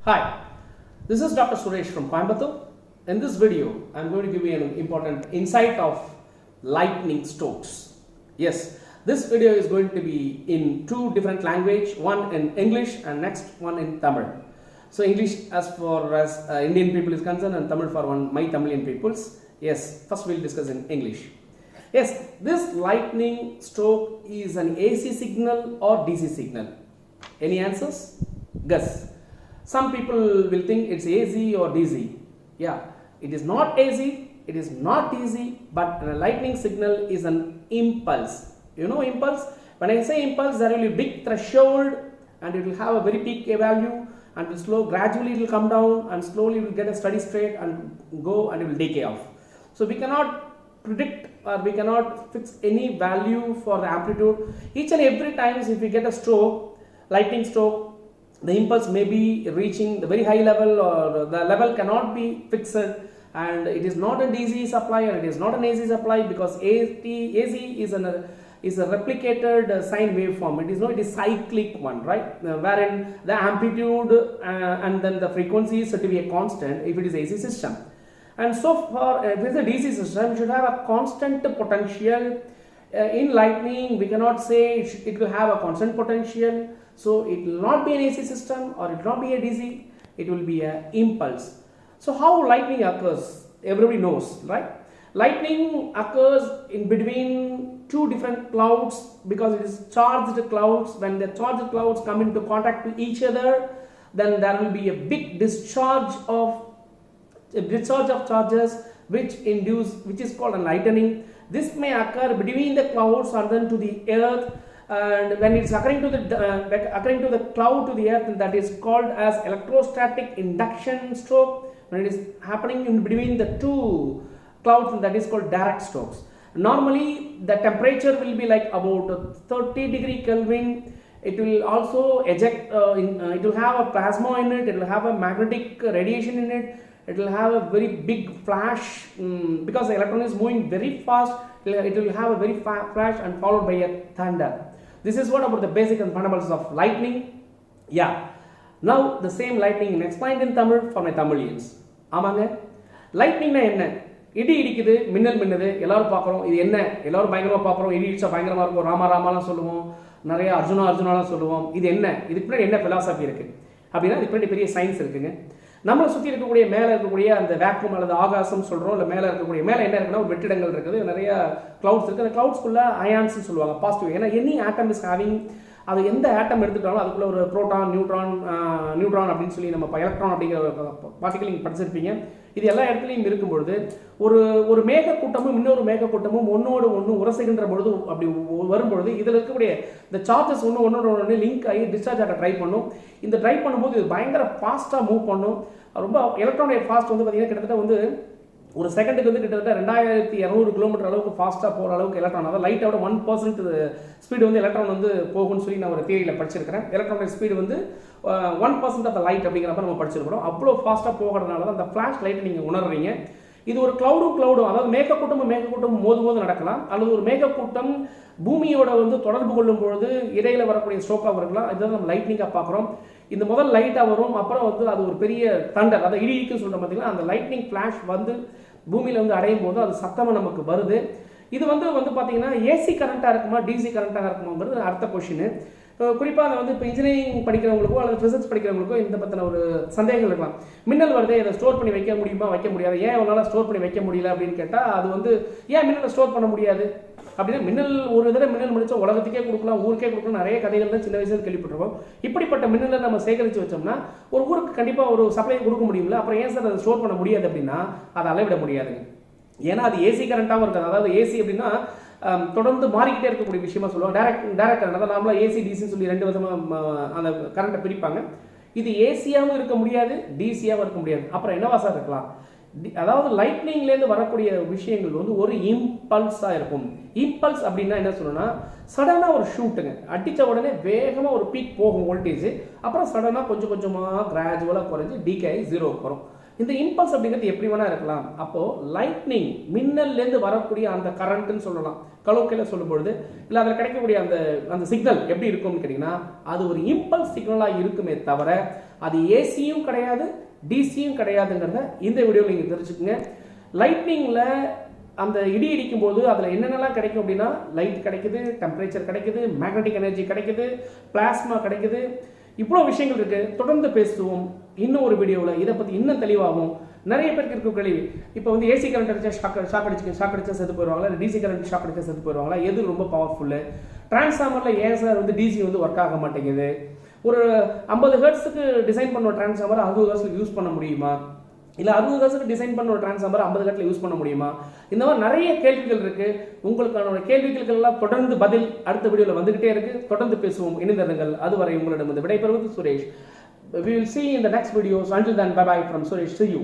Hi, this is Dr. Suresh from Coimbatore. In this video, I am going to give you an important insight of lightning strokes. Yes, this video is going to be in two different languages, one in English and next one in Tamil. So English as far as Indian people is concerned and Tamil for my Tamilian peoples. Yes, first we'll discuss in English. Yes, this lightning stroke is an AC signal or DC signal. Any answers? Guess. Some people will think it's AC or DC. Yeah, it is not AC, it is not DC, but a lightning signal is an impulse. You know impulse? When I say impulse, there will be a big threshold and it will have a very peak value and will slow, gradually it will come down and slowly it will get a steady state and go and it will decay off. So we cannot predict or we cannot fix any value for the amplitude. Each and every time if we get a stroke, lightning stroke, the impulse may be reaching the very high level or the level cannot be fixed, and it is not a DC supply or it is not an AC supply because AC is a replicated sine waveform. It is cyclic one, right? Wherein the amplitude and then the frequency is said to be a constant if it is AC system. And so far, if it is a DC system, it should have a constant potential. In lightning, we cannot say it will have a constant potential. So it will not be an AC system or it will not be a DC, it will be an impulse. So how lightning occurs? Everybody knows, right? Lightning occurs in between two different clouds because it is charged clouds. When the charged clouds come into contact with each other, then there will be a big discharge of charges which is called a lightning. This may occur between the clouds or then to the earth. And when it's occurring to the cloud to the earth, and that is called as electrostatic induction stroke. When it is happening in between the two clouds, and that is called direct strokes. Normally the temperature will be like about 30 degree Kelvin. It will also eject it will have a plasma in it, it will have a magnetic radiation in it, it will have a very big flash because the electron is moving very fast. It will have a very flash and followed by a thunder. This is what about the basic and fundamentals of lightning. Yeah. Now the same lightning explained in Tamil for my Tamilians. ஆமாங்க, லைட்னிங்னா என்ன? இடி இடிக்குது, மின்னல் மின்னுது, எல்லாரும் பார்க்குறோம். இது என்ன? எல்லாரும் பயங்கரமாக பார்க்குறோம். இடி இடிச்சா பயங்கரமாக இருக்கும், ராமாலாம் சொல்லுவோம், நிறைய அர்ஜுனாலாம் சொல்லுவோம். இது என்ன? இதுக்கு பின்னாடி என்ன ஃபிலாசபி இருக்குது அப்படின்னா இதுக்கு பின்னாடி பெரிய சயின்ஸ் இருக்குங்க. நம்மளை சுற்றி இருக்கக்கூடிய மேலே இருக்கக்கூடிய அந்த வேக்யூம் அல்லது ஆகாசம் சொல்கிறோம், இல்லை மேலே இருக்கக்கூடிய மேலே என்ன இருக்குன்னா ஒரு வெற்றிடங்கள் இருக்குது, நிறைய கிளவுட்ஸ் இருக்குது. அந்த கிளவுட்ஸ்குள்ளே அயான்ஸ்னு சொல்லுவாங்க, பாசிட்டிவ். ஏன்னா எனி ஆட்டம் இஸ் ஹேவிங், அது எந்த ஆட்டம் எடுத்துட்டாலும் அதுக்குள்ளே ஒரு புரோட்டான், நியூட்ரான் அப்படின்னு சொல்லி நம்ம எலக்ட்ரான் அப்படிங்கிற பார்ட்டிகல் நீங்கள் படிச்சிருப்பீங்க. இது எல்லா இடத்துலையும் இருக்கும்பொழுது ஒரு மேகக்கூட்டமும் இன்னொரு மேகக்கூட்டமும் ஒன்னோடு ஒன்று உரசுகின்ற பொழுது அப்படி வரும்பொழுது இதில் இருக்கக்கூடிய இந்த சார்ஜஸ் ஒன்று லிங்க் ஆகி டிஸ்சார்ஜ் ஆக ட்ரை பண்ணும். இந்த ட்ரை பண்ணும்போது இது பயங்கர ஃபாஸ்ட்டாக மூவ் பண்ணும். ரொம்ப எலக்ட்ரானுடைய ஃபாஸ்ட் வந்து பார்த்தீங்கன்னா கிட்டத்தட்ட வந்து ஒரு செகண்டுக்கு வந்து கிட்டத்தட்ட 2200 கிலோமீட்டர் அளவுக்கு ஃபாஸ்ட்டாக போகிற அளவுக்கு எலக்ட்ரான், அதாவது லைட்டோட 1% ஸ்பீடு வந்து எலக்ட்ரான் வந்து போகும்னு சொல்லி நான் ஒரு தியரியில் படிச்சிருக்கிறேன். எலக்ட்ரானுடைய ஸ்பீடு வந்து 1% ஆஃப் த லைட் அப்படிங்கிறப்ப நம்ம படிச்சிருக்கிறோம். அவ்வளோ ஃபாஸ்ட்டாக போகிறதுனால தான் அந்த ஃப்ளாஷ் லைட்டை நீங்கள் உணர்றீங்க. இது ஒரு கிளவுடும் அதாவது மேகக்கூட்டமும் மோது நடக்கலாம், அல்லது ஒரு மேகக்கூட்டம் பூமியோட வந்து தொடர்பு கொள்ளும் பொழுது இடையில வரக்கூடிய ஸ்ட்ரோக்காக இருக்கலாம். இதுதான் நம்ம லைட்னிங்காக பார்க்குறோம். இந்த முதல் லைட்டாக வரும், அப்புறம் வந்து அது ஒரு பெரிய தண்டர், அதை இடிக்குன்னு சொல்கிற பார்த்தீங்கன்னா அந்த லைட்னிங் ஃப்ளாஷ் வந்து பூமியில் வந்து அடையும் போது அது சத்தமாக நமக்கு வருது. இது வந்து பார்த்தீங்கன்னா ஏசி கரண்ட்டாக இருக்குமா டிசி கரண்ட்டாக இருக்குமாங்கிறது அடுத்த கொஷின். குறிப்பாக அதை வந்து இப்போ இன்ஜினியரிங் படிக்கிறவங்களுக்கோ அல்லது ஃபிசிக்ஸ் படிக்கிறவங்களுக்கோ இந்த பற்றின ஒரு சந்தேகங்கள் இருக்கலாம். மின்னல் வருது, இதை ஸ்டோர் பண்ணி வைக்க முடியுமா, வைக்க முடியாது, ஏன் அவனால் ஸ்டோர் பண்ணி வைக்க முடியல அப்படின்னு கேட்டால் அது வந்து ஏன் மின்னலை ஸ்டோர் பண்ண முடியாது அப்படின்னா மின்னல் ஒரு தடவை மின்னல் முடிச்சா உலகத்துக்கே கொடுக்கலாம், ஊருக்கே கொடுக்கலாம், நிறைய கதைகள் தான் சின்ன வயசுல கேள்விப்பட்டிருக்கோம். இப்படிப்பட்ட மின்னலை நம்ம சேகரித்து வச்சோம்னா ஒரு ஊருக்கு கண்டிப்பாக ஒரு சப்ளை கொடுக்க முடியும்ல, அப்புறம் ஏன் சார் அதை ஸ்டோர் பண்ண முடியாது அப்படின்னா அதை அளவிட முடியாதுங்க. ஏன்னா அது ஏசி கரண்ட்டாகவும் இருக்காது. அதாவது ஏசி அப்படின்னா தொடர்ந்து மாறிக்கிட்டே இருக்கக்கூடிய விஷயமா சொல்லுவாங்க. டைரக்ட் கரண்ட், அதாவது நாமளா ஏசி டிசின்னு சொல்லி ரெண்டு விதமாக அந்த கரண்ட்டை பிரிப்பாங்க. இது ஏசியாகவும் இருக்க முடியாது, டிசியாகவும் இருக்க முடியாது. அப்புறம் என்னவா சார் இருக்கலாம்? அதாவது லைட்னிங்லேருந்து வரக்கூடிய விஷயங்கள் வந்து ஒரு இம்பல்ஸாக இருக்கும். இம்பல்ஸ் அப்படின்னா என்ன சொல்லணும்னா சடனாக ஒரு ஷூட்டுங்க, அடித்த உடனே வேகமாக ஒரு பீக் போகும் வோல்டேஜ், அப்புறம் சடனாக கொஞ்சமாக கிராஜுவலாக குறைஞ்சி டிகே 0 வரும். இந்த இம்பல்ஸ் அப்படிங்கிறது எப்படி வேணா இருக்கலாம். அப்போ லைட்னிங் மின்னல்லேருந்து வரக்கூடிய அந்த கரண்ட்னு சொல்லலாம், கலோக்கியில் சொல்லும்பொழுது, இல்லை அதில் கிடைக்கக்கூடிய அந்த சிக்னல் எப்படி இருக்கும்னு கேட்டிங்கன்னா அது ஒரு இம்பல்ஸ் சிக்னலாக இருக்குமே தவிர அது ஏசியும் கிடையாது, டிசியும் கிடையாதுங்கிறத இந்த வீடியோவில் நீங்கள் தெரிஞ்சுக்கோங்க. லைட்னிங்கில் அந்த இடி இடிக்கும் போது அதில் என்னென்னலாம் கிடைக்கும் அப்படின்னா, லைட் கிடைக்குது, டெம்பரேச்சர் கிடைக்குது, மேக்னெட்டிக் எனர்ஜி கிடைக்குது, பிளாஸ்மா கிடைக்குது, இவ்வளோ விஷயங்கள் இருக்குது. தொடர்ந்து பேசுவோம் இன்னும் ஒரு வீடியோவில். இதை பற்றி இன்னும் தெளிவாகும். நிறைய பேருக்கு இருக்க கேள்வி, இப்போ வந்து ஏசி கரண்ட் அடிச்சா ஷாக் அடிச்சா செத்து போயிடுவாங்களா, இல்லை டிசி கரண்ட் ஷாக் அடிச்சா செத்து போயிடுவாங்களா, எது ரொம்ப பவர்ஃபுல்லு, டிரான்ஸ்ஃபார்மரில் ஏன் சார் வந்து டிசி வந்து ஒர்க் ஆக மாட்டேங்குது, ஒரு 50 ஹெர்ட்ஸுக்கு டிசைன் பண்ண டிரான்ஸ்ஃபார்மர் 60 ஹெர்ட்ஸுக்கு யூஸ் பண்ண முடியுமா, இல்லை 60 ஹெர்ட்ஸுக்கு டிசைன் பண்ண ஒரு டிரான்ஸ்ஃபார்மர் 50 ஹெர்ட்ஸில் யூஸ் பண்ண முடியுமா, இந்த மாதிரி நிறைய கேள்விகள் இருக்குது. உங்களுக்கான கேள்விகளுக்கெல்லாம் தொடர்ந்து பதில் அடுத்த வீடியோவில் வந்துகிட்டே இருக்குது. தொடர்ந்து பேசுவோம், இணைந்திருங்கள். அதுவரை உங்களிடம் விடைபெறுவது Suresh. We will see in the next videos. Until then, bye bye from Suresh. See you.